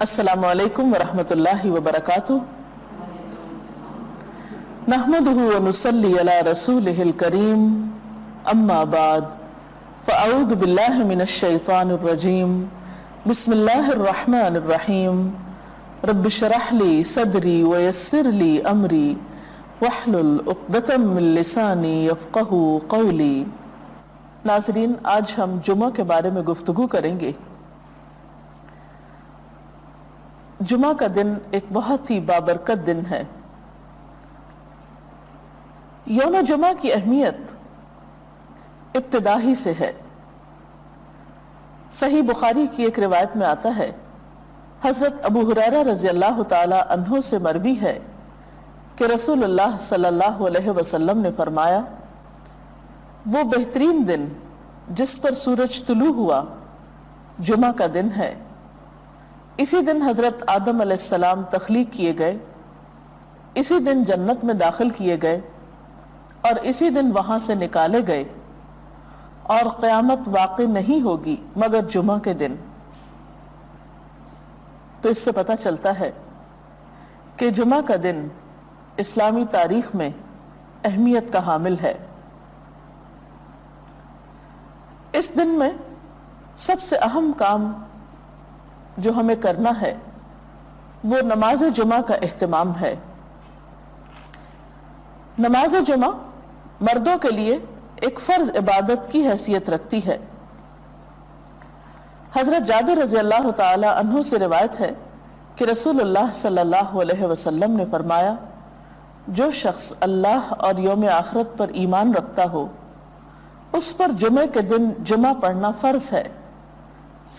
السلام علیکم ورحمۃ اللہ وبرکاتہ نحمده ونصلی علی رسولہ الکریم اما بعد فاعوذ باللہ من الشیطان الرجیم بسم اللہ الرحمن الرحیم رب اشرح لی صدری ویسر لی امری واحلل عقدۃ من لسانی یفقہوا قولی۔ ناظرین، آج ہم جمعہ کے بارے میں گفتگو کریں گے۔ جمعہ کا دن ایک بہت ہی بابرکت دن ہے۔ یوم جمعہ کی اہمیت ابتدا ہی سے ہے۔ صحیح بخاری کی ایک روایت میں آتا ہے، حضرت ابو ہریرہ رضی اللہ تعالی عنہ سے مروی ہے کہ رسول اللہ صلی اللہ علیہ وسلم نے فرمایا، وہ بہترین دن جس پر سورج طلوع ہوا جمعہ کا دن ہے۔ اسی دن حضرت آدم علیہ السلام تخلیق کیے گئے، اسی دن جنت میں داخل کیے گئے اور اسی دن وہاں سے نکالے گئے، اور قیامت واقع نہیں ہوگی مگر جمعہ کے دن۔ تو اس سے پتہ چلتا ہے کہ جمعہ کا دن اسلامی تاریخ میں اہمیت کا حامل ہے۔ اس دن میں سب سے اہم کام جو ہمیں کرنا ہے وہ نماز جمعہ کا اہتمام ہے۔ نماز جمعہ مردوں کے لیے ایک فرض عبادت کی حیثیت رکھتی ہے۔ حضرت جابر رضی اللہ تعالی عنہ سے روایت ہے کہ رسول اللہ صلی اللہ علیہ وسلم نے فرمایا، جو شخص اللہ اور یوم آخرت پر ایمان رکھتا ہو اس پر جمعے کے دن جمعہ پڑھنا فرض ہے،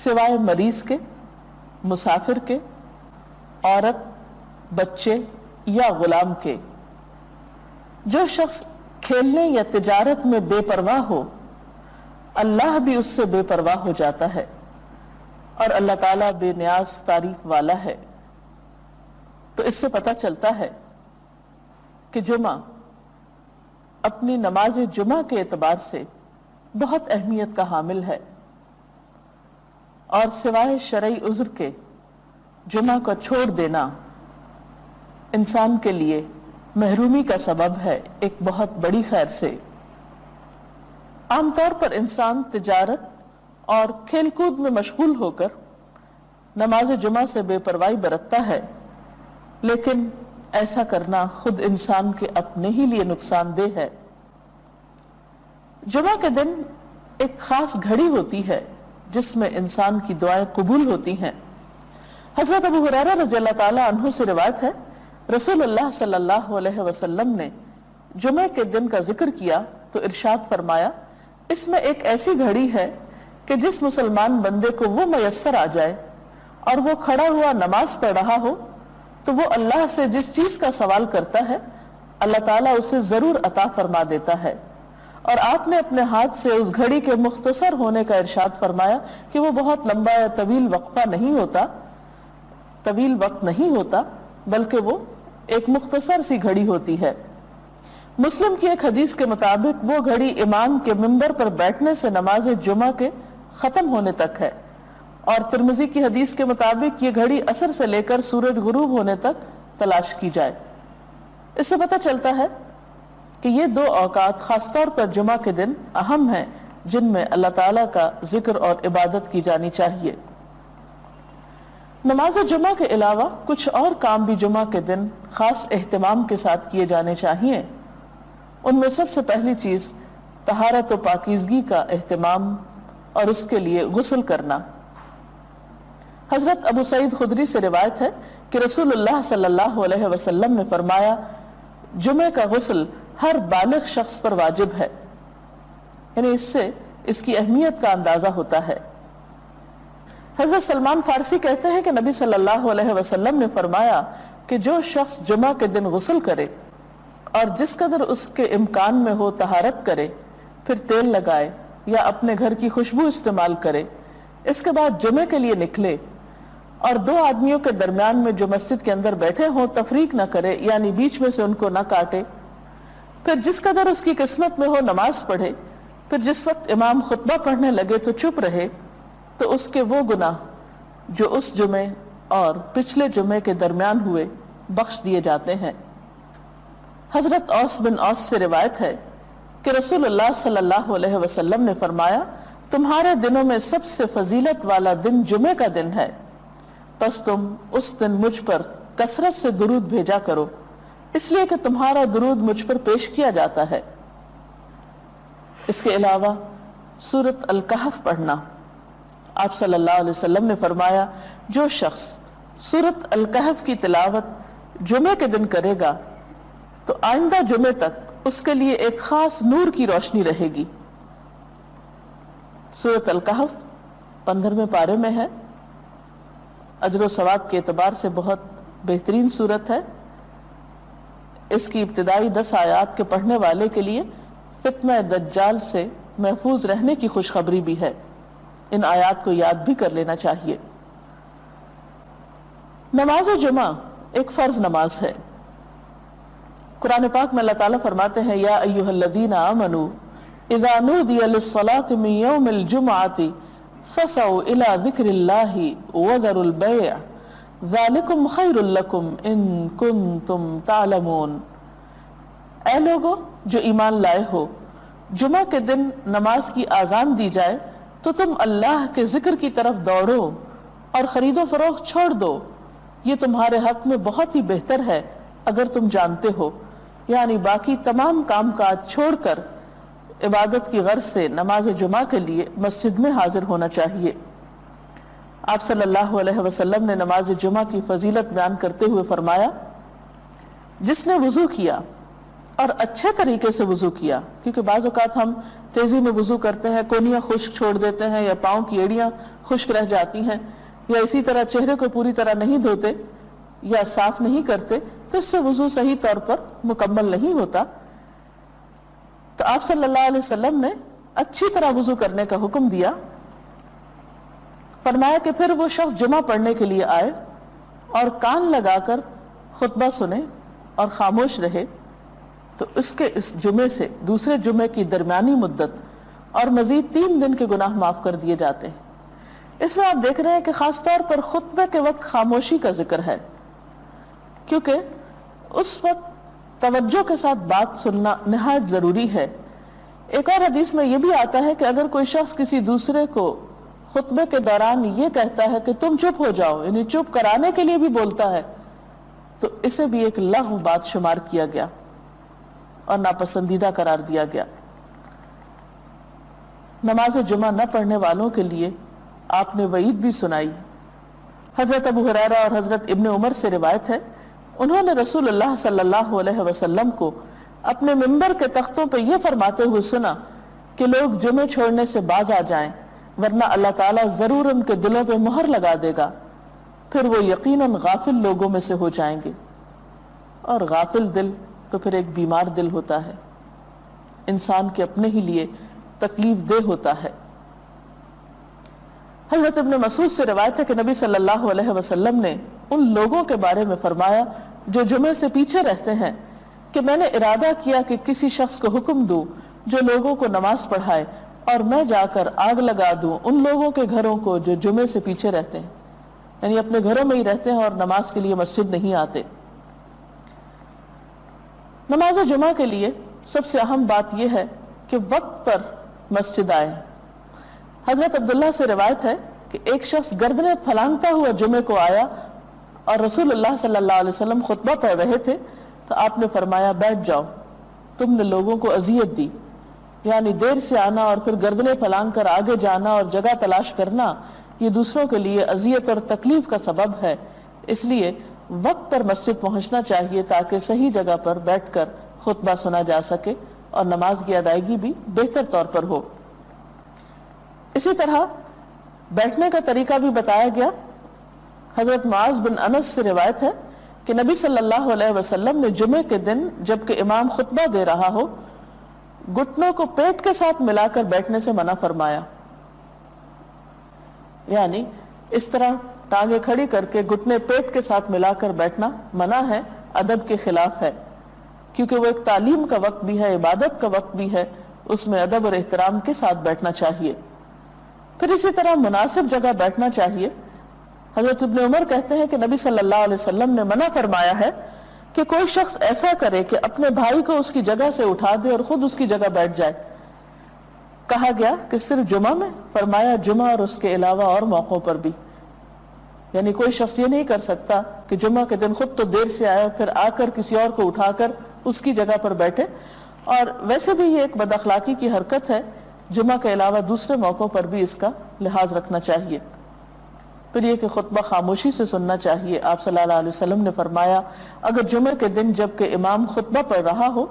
سوائے مریض کے، مسافر کے، عورت، بچے یا غلام کے۔ جو شخص کھیلنے یا تجارت میں بے پرواہ ہو اللہ بھی اس سے بے پرواہ ہو جاتا ہے، اور اللہ تعالیٰ بے نیاز تعریف والا ہے۔ تو اس سے پتہ چلتا ہے کہ جمعہ اپنی نماز جمعہ کے اعتبار سے بہت اہمیت کا حامل ہے، اور سوائے شرعی عذر کے جمعہ کو چھوڑ دینا انسان کے لیے محرومی کا سبب ہے، ایک بہت بڑی خیر سے۔ عام طور پر انسان تجارت اور کھیل کود میں مشغول ہو کر نماز جمعہ سے بے پرواہی برتتا ہے، لیکن ایسا کرنا خود انسان کے اپنے ہی لیے نقصان دہ ہے۔ جمعہ کے دن ایک خاص گھڑی ہوتی ہے جس میں انسان کی دعائیں قبول ہوتی ہیں۔ حضرت ابو ہریرہ رضی اللہ تعالی عنہ سے روایت ہے، رسول اللہ صلی اللہ علیہ وسلم نے جمعے کے دن کا ذکر کیا تو ارشاد فرمایا، اس میں ایک ایسی گھڑی ہے کہ جس مسلمان بندے کو وہ میسر آ جائے اور وہ کھڑا ہوا نماز پڑھ رہا ہو تو وہ اللہ سے جس چیز کا سوال کرتا ہے اللہ تعالیٰ اسے ضرور عطا فرما دیتا ہے۔ اور آپ نے اپنے ہاتھ سے اس گھڑی کے مختصر ہونے کا ارشاد فرمایا کہ وہ بہت لمبا یا طویل وقت نہیں ہوتا بلکہ وہ ایک مختصر سی گھڑی ہوتی ہے۔ مسلم کی ایک حدیث کے مطابق وہ گھڑی امام کے منبر پر بیٹھنے سے نماز جمعہ کے ختم ہونے تک ہے، اور ترمذی کی حدیث کے مطابق یہ گھڑی عصر سے لے کر سورج غروب ہونے تک تلاش کی جائے۔ اس سے پتہ چلتا ہے کہ یہ دو اوقات خاص طور پر جمعہ کے دن اہم ہیں جن میں اللہ تعالیٰ کا ذکر اور عبادت کی جانی چاہیے۔ نماز جمعہ کے علاوہ کچھ اور کام بھی جمعہ کے دن خاص اہتمام کے ساتھ کیے جانے چاہیے۔ ان میں سب سے پہلی چیز طہارت و پاکیزگی کا اہتمام اور اس کے لیے غسل کرنا۔ حضرت ابو سعید خدری سے روایت ہے کہ رسول اللہ صلی اللہ علیہ وسلم نے فرمایا، جمعے کا غسل ہر بالغ شخص پر واجب ہے، یعنی اس سے اس کی اہمیت کا اندازہ ہوتا ہے۔ حضرت سلمان فارسی کہتے ہیں کہ نبی صلی اللہ علیہ وسلم نے فرمایا کہ جو شخص جمعہ کے دن غسل کرے اور جس قدر اس کے امکان میں ہو طہارت کرے، پھر تیل لگائے یا اپنے گھر کی خوشبو استعمال کرے، اس کے بعد جمعے کے لیے نکلے اور دو آدمیوں کے درمیان میں جو مسجد کے اندر بیٹھے ہوں تفریق نہ کرے، یعنی بیچ میں سے ان کو نہ کاٹے، پھر جس قدر اس کی قسمت میں ہو نماز پڑھے، پھر جس وقت امام خطبہ پڑھنے لگے تو چپ رہے، تو اس کے وہ گناہ جو اس جمعے اور پچھلے جمعے کے درمیان ہوئے بخش دیے جاتے ہیں۔ حضرت اوس بن اوس سے روایت ہے کہ رسول اللہ صلی اللہ علیہ وسلم نے فرمایا، تمہارے دنوں میں سب سے فضیلت والا دن جمعے کا دن ہے، پس تم اس دن مجھ پر کثرت سے درود بھیجا کرو، اس لیے کہ تمہارا درود مجھ پر پیش کیا جاتا ہے۔ اس کے علاوہ سورۃ الکہف پڑھنا، آپ صلی اللہ علیہ وسلم نے فرمایا، جو شخص سورۃ الکہف کی تلاوت جمعے کے دن کرے گا تو آئندہ جمعے تک اس کے لیے ایک خاص نور کی روشنی رہے گی۔ سورۃ الکہف 15ویں پارے میں ہے، اجر و ثواب کے اعتبار سے بہت بہترین سورت ہے۔ اس کی ابتدائی 10 آیات کے پڑھنے والے کے لیے فتنہ دجال سے محفوظ رہنے کی خوشخبری بھی ہے، ان آیات کو یاد بھی کر لینا چاہیے۔ نماز جمعہ ایک فرض نماز ہے۔ قرآن پاک میں اللہ تعالیٰ فرماتے ہیں، یا ایھا الذین آمنوا اذا نودی للصلاۃ من یوم الجمعۃ فسعوا الی ذکر اللہ وذروا البیع ذالکم خیر لکم ان کنتم تعلمون۔ اے لوگو جو ایمان لائے ہو، جمعہ کے دن نماز کی آذان دی جائے تو تم اللہ کے ذکر کی طرف دوڑو اور خرید و فروخت چھوڑ دو، یہ تمہارے حق میں بہت ہی بہتر ہے اگر تم جانتے ہو۔ یعنی باقی تمام کام کاج چھوڑ کر عبادت کی غرض سے نماز جمعہ کے لیے مسجد میں حاضر ہونا چاہیے۔ آپ صلی اللہ علیہ وسلم نے نماز جمعہ کی فضیلت بیان کرتے ہوئے فرمایا، جس نے وضو کیا اور اچھے طریقے سے وضو کیا، کیونکہ بعض اوقات ہم تیزی میں وضو کرتے ہیں، کونیاں خشک چھوڑ دیتے ہیں یا پاؤں کی ایڑیاں خشک رہ جاتی ہیں، یا اسی طرح چہرے کو پوری طرح نہیں دھوتے یا صاف نہیں کرتے، تو اس سے وضو صحیح طور پر مکمل نہیں ہوتا۔ تو آپ صلی اللہ علیہ وسلم نے اچھی طرح وضو کرنے کا حکم دیا، فرمایا کہ پھر وہ شخص جمعہ پڑھنے کے لیے آئے اور کان لگا کر خطبہ سنے اور خاموش رہے تو اس کے اس جمعے سے دوسرے جمعے کی درمیانی مدت اور مزید 3 دن کے گناہ معاف کر دیے جاتے ہیں۔ اس میں آپ دیکھ رہے ہیں کہ خاص طور پر خطبے کے وقت خاموشی کا ذکر ہے، کیونکہ اس وقت توجہ کے ساتھ بات سننا نہایت ضروری ہے۔ ایک اور حدیث میں یہ بھی آتا ہے کہ اگر کوئی شخص کسی دوسرے کو خطبے کے دوران یہ کہتا ہے کہ تم چپ ہو جاؤ، یعنی چپ کرانے کے لیے بھی بولتا ہے، تو اسے بھی ایک لغو بات شمار کیا گیا اور ناپسندیدہ قرار دیا گیا۔ نماز جمعہ نہ پڑھنے والوں کے لیے آپ نے وعید بھی سنائی۔ حضرت ابو ہریرہ اور حضرت ابن عمر سے روایت ہے، انہوں نے رسول اللہ صلی اللہ علیہ وسلم کو اپنے منبر کے تختوں پہ یہ فرماتے ہوئے سنا کہ لوگ جمعے چھوڑنے سے باز آ جائیں، ورنہ اللہ تعالیٰ ضرور ان کے دلوں پہ مہر لگا دے گا، پھر وہ یقیناً غافل لوگوں میں سے ہو جائیں گے۔ اور غافل دل تو پھر ایک بیمار دل ہوتا ہے، انسان کے اپنے ہی لیے تکلیف دہ ہوتا ہے۔ حضرت ابن مسعود سے روایت ہے کہ نبی صلی اللہ علیہ وسلم نے ان لوگوں کے بارے میں فرمایا جو جمعے سے پیچھے رہتے ہیں کہ میں نے ارادہ کیا کہ کسی شخص کو حکم دوں جو لوگوں کو نماز پڑھائے اور میں جا کر آگ لگا دوں ان لوگوں کے گھروں کو جو جمعے سے پیچھے رہتے ہیں، یعنی اپنے گھروں میں ہی رہتے ہیں اور نماز کے لیے مسجد نہیں آتے۔ نماز جمعہ کے لیے سب سے اہم بات یہ ہے کہ وقت پر مسجد آئے۔ حضرت عبداللہ سے روایت ہے کہ ایک شخص گردنیں پھلانگتا ہوا جمعے کو آیا اور رسول اللہ صلی اللہ علیہ وسلم خطبہ پڑھ رہے تھے تو آپ نے فرمایا بیٹھ جاؤ، تم نے لوگوں کو اذیت دی۔ یعنی دیر سے آنا اور پھر گردنیں پھلانگ کر آگے جانا اور جگہ تلاش کرنا یہ دوسروں کے لیے اذیت اور تکلیف کا سبب ہے، اس لیے وقت پر مسجد پہنچنا چاہیے تاکہ صحیح جگہ پر بیٹھ کر خطبہ سنا جا سکے اور نماز کی ادائیگی بھی بہتر طور پر ہو۔ اسی طرح بیٹھنے کا طریقہ بھی بتایا گیا۔ حضرت معاذ بن انس سے روایت ہے کہ نبی صلی اللہ علیہ وسلم نے جمعے کے دن جبکہ امام خطبہ دے رہا ہو گھٹنوں کو پیٹ کے ساتھ ملا کر بیٹھنے سے منع فرمایا، یعنی اس طرح ٹانگیں کھڑی کر کے گھٹنے پیٹ کے ساتھ ملا کر بیٹھنا منع ہے، ادب کے خلاف ہے، کیونکہ وہ ایک تعلیم کا وقت بھی ہے، عبادت کا وقت بھی ہے، اس میں ادب اور احترام کے ساتھ بیٹھنا چاہیے۔ پھر اسی طرح مناسب جگہ بیٹھنا چاہیے، حضرت ابن عمر کہتے ہیں کہ نبی صلی اللہ علیہ وسلم نے منع فرمایا ہے کہ کوئی شخص ایسا کرے کہ اپنے بھائی کو اس کی جگہ سے اٹھا دے اور خود اس کی جگہ بیٹھ جائے۔ کہا گیا کہ صرف جمعہ میں؟ فرمایا جمعہ اور اس کے علاوہ اور موقعوں پر بھی۔ یعنی کوئی شخص یہ نہیں کر سکتا کہ جمعہ کے دن خود تو دیر سے آئے پھر آ کر کسی اور کو اٹھا کر اس کی جگہ پر بیٹھے، اور ویسے بھی یہ ایک بد اخلاقی کی حرکت ہے۔ جمعہ کے علاوہ دوسرے موقعوں پر بھی اس کا لحاظ رکھنا چاہیے۔ پھر یہ کہ خطبہ خاموشی سے سننا چاہیے۔ آپ صلی اللہ علیہ وسلم نے فرمایا اگر جمعے کے دن جب کہ امام خطبہ پڑھ رہا ہو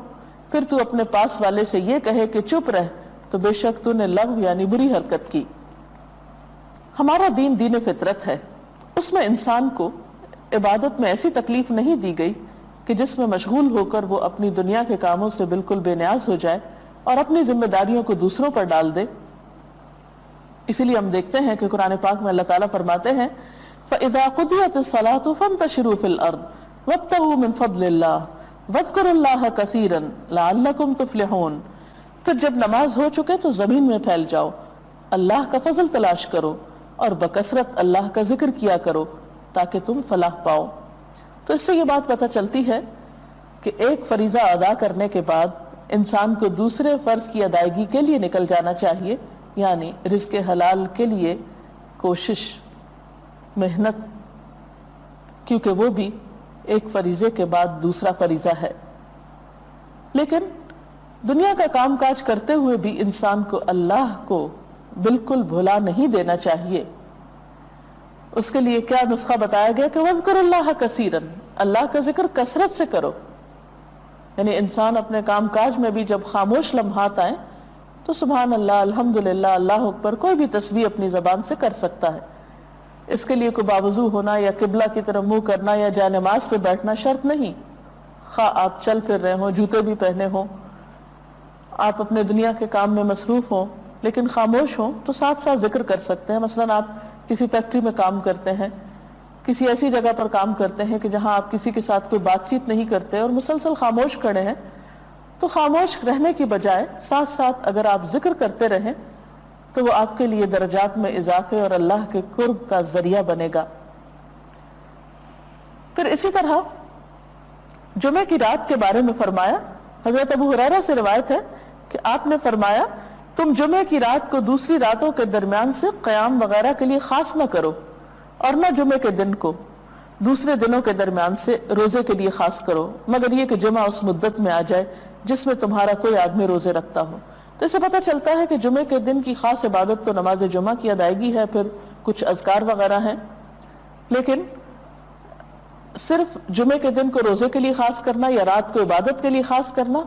پھر تو اپنے پاس والے سے یہ کہے کہ چپ رہ تو بے شک تو نے لغو یعنی بری حرکت کی۔ ہمارا دین دین فطرت ہے، اس میں انسان کو عبادت میں ایسی تکلیف نہیں دی گئی کہ جس میں مشغول ہو کر وہ اپنی دنیا کے کاموں سے بالکل بے نیاز ہو جائے اور اپنی ذمہ داریوں کو دوسروں پر ڈال دے۔ اسی لیے ہم دیکھتے ہیں کہ قرآن پاک میں اللہ تعالیٰ فرماتے ہیں فَإِذَا قُضِيَتِ الصَّلَاةُ فَانْتَشِرُوا فِي الْأَرْضِ وَابْتَغُوا مِنْ فَضْلِ اللَّهِ وَاذْكُرُوا اللَّهَ كَثِيرًا لَعَلَّكُمْ تُفْلِحُونَ۔ پھر جب نماز ہو چکے تو زمین میں پھیل جاؤ، اللہ کا فضل تلاش کرو اور بکثرت اللہ کا ذکر کیا کرو تاکہ تم فلاح پاؤ۔ تو اس سے یہ بات پتہ چلتی ہے کہ ایک فریضہ ادا کرنے کے بعد انسان کو دوسرے فرض کی ادائیگی کے لیے نکل جانا چاہیے، یعنی رزق حلال کے لیے کوشش، محنت، کیونکہ وہ بھی ایک فریضے کے بعد دوسرا فریضہ ہے۔ لیکن دنیا کا کام کاج کرتے ہوئے بھی انسان کو اللہ کو بالکل بھلا نہیں دینا چاہیے۔ اس کے لیے کیا نسخہ بتایا گیا کہ وَاذْكُرُوا اللَّهَ كَثِيرًا، اللہ کا ذکر کثرت سے کرو۔ یعنی انسان اپنے کام کاج میں بھی جب خاموش لمحات آئیں تو سبحان اللہ، الحمدللہ، اللہ اکبر کوئی بھی تسبیح اپنی زبان سے کر سکتا ہے۔ اس کے لیے کوئی باوضو ہونا یا قبلہ کی طرف منہ کرنا یا جائے نماز پہ بیٹھنا شرط نہیں۔ خواہ آپ چل پھر رہے ہوں، جوتے بھی پہنے ہوں، آپ اپنے دنیا کے کام میں مصروف ہوں لیکن خاموش ہوں تو ساتھ ساتھ ذکر کر سکتے ہیں۔ مثلاً آپ کسی فیکٹری میں کام کرتے ہیں، کسی ایسی جگہ پر کام کرتے ہیں کہ جہاں آپ کسی کے ساتھ کوئی بات چیت نہیں کرتے اور مسلسل خاموش کھڑے ہیں، تو خاموش رہنے کی بجائے ساتھ ساتھ اگر آپ ذکر کرتے رہیں تو وہ آپ کے لیے درجات میں اضافے اور اللہ کے قرب کا ذریعہ بنے گا۔ پھر اسی طرح جمعے کی رات کے بارے میں فرمایا، حضرت ابو ہریرہ سے روایت ہے کہ آپ نے فرمایا تم جمعے کی رات کو دوسری راتوں کے درمیان سے قیام وغیرہ کے لیے خاص نہ کرو، اور نہ جمعے کے دن کو دوسرے دنوں کے درمیان سے روزے کے لیے خاص کرو، مگر یہ کہ جمعہ اس مدت میں آ جائے جس میں تمہارا کوئی آدمی روزے رکھتا ہو۔ تو اس سے پتہ چلتا ہے کہ جمعے کے دن کی خاص عبادت تو نماز جمعہ کی ادائیگی ہے، پھر کچھ اذکار وغیرہ ہیں، لیکن صرف جمعے کے دن کو روزے کے لیے خاص کرنا یا رات کو عبادت کے لیے خاص کرنا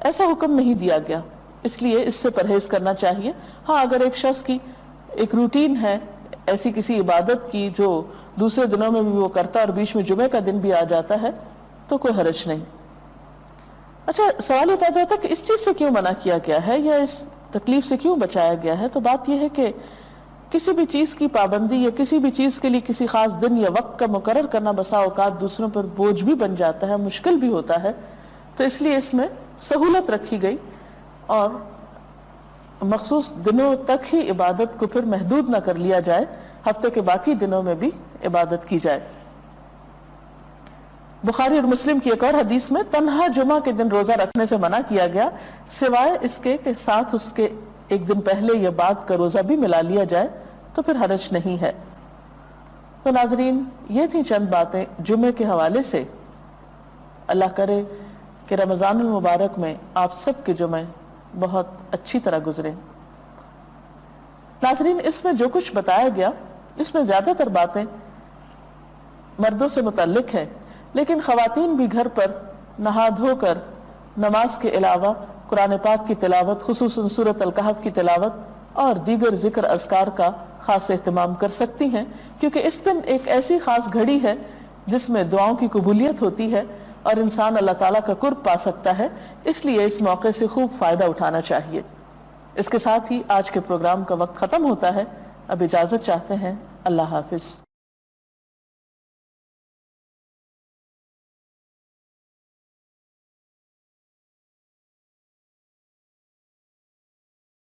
ایسا حکم نہیں دیا گیا، اس لیے اس سے پرہیز کرنا چاہیے۔ ہاں اگر ایک شخص کی ایک روٹین ہے ایسی کسی عبادت کی جو دوسرے دنوں میں بھی وہ کرتا اور بیچ میں جمعے کا دن بھی آ جاتا ہے تو کوئی حرج نہیں۔ اچھا، سوال یہ پیدا ہوتا ہے کہ اس چیز سے کیوں منع کیا گیا ہے یا اس تکلیف سے کیوں بچایا گیا ہے؟ تو بات یہ ہے کہ کسی بھی چیز کی پابندی یا کسی بھی چیز کے لیے کسی خاص دن یا وقت کا مقرر کرنا بسا اوقات دوسروں پر بوجھ بھی بن جاتا ہے، مشکل بھی ہوتا ہے، تو اس لیے اس میں سہولت رکھی گئی اور مخصوص دنوں تک ہی عبادت کو پھر محدود نہ کر لیا جائے، ہفتے کے باقی دنوں میں بھی عبادت کی جائے۔ بخاری اور مسلم کی ایک اور حدیث میں تنہا جمعہ کے دن روزہ رکھنے سے منع کیا گیا، سوائے اس کے کہ ساتھ اس کے ایک دن پہلے یا بعد کا روزہ بھی ملا لیا جائے تو پھر حرج نہیں ہے۔ تو ناظرین، یہ تھی چند باتیں جمعے کے حوالے سے۔ اللہ کرے کہ رمضان المبارک میں آپ سب کے جمعے بہت اچھی طرح گزریں۔ ناظرین، اس میں جو کچھ بتایا گیا اس میں زیادہ تر باتیں مردوں سے متعلق ہیں، لیکن خواتین بھی گھر پر نہا دھو کر نماز کے علاوہ قرآن پاک کی تلاوت، خصوصاً سورۃ الکہف کی تلاوت اور دیگر ذکر اذکار کا خاص اہتمام کر سکتی ہیں، کیونکہ اس دن ایک ایسی خاص گھڑی ہے جس میں دعاؤں کی قبولیت ہوتی ہے اور انسان اللہ تعالیٰ کا قرب پا سکتا ہے، اس لیے اس موقع سے خوب فائدہ اٹھانا چاہیے۔ اس کے ساتھ ہی آج کے پروگرام کا وقت ختم ہوتا ہے، اب اجازت چاہتے ہیں، اللہ حافظ۔